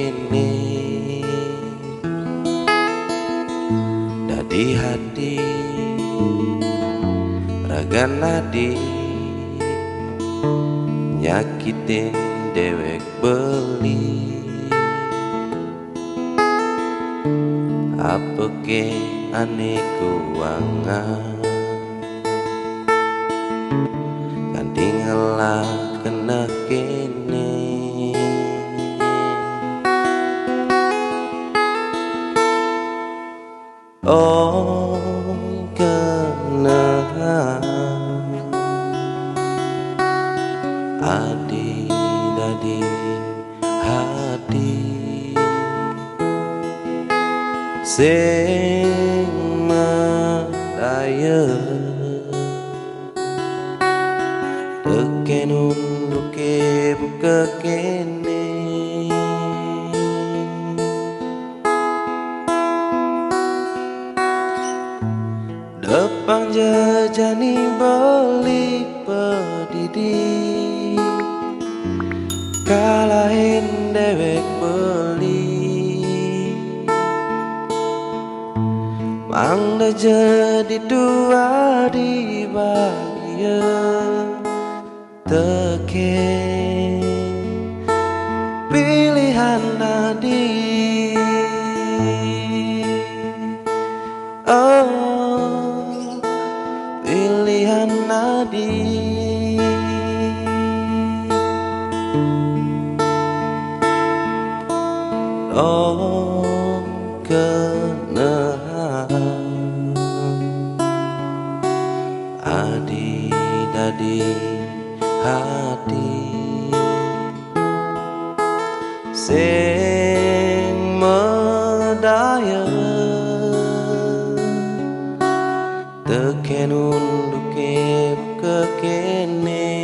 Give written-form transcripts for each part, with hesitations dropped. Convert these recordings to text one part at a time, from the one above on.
kene dadi hati raga nadi nyakitin dewek beli apa ke aneh kuangan ganti ngelak kena kene oh kena adi dadi hati sing madaya teken unduke buka kene depan jajani beli pedidi kalahin dewek beli mangda jadi dua di bahagia teken pilihan nadi oh pilihan nadi oh kena adi dadi hati sing medaya teken unduke ke kene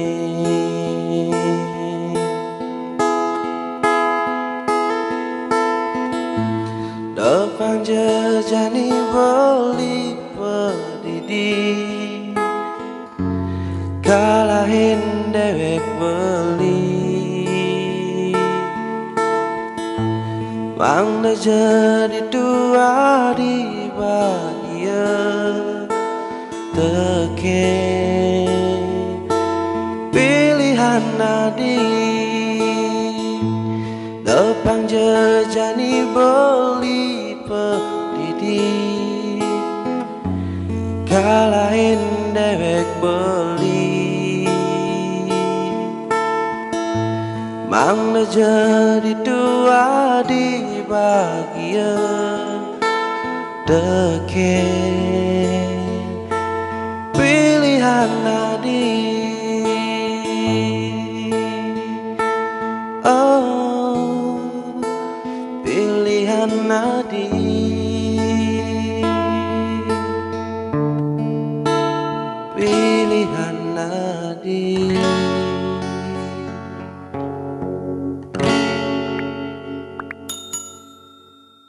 depan jajani beli pedidi kalahin dewek beli mangda jadi dua di bahagia teken pilihan nadi depan jajani beli pedidi kalahin dewek beli mangda jadi dua di bahagia teken pilihan nadi oh pilihan nadi pilihan nadi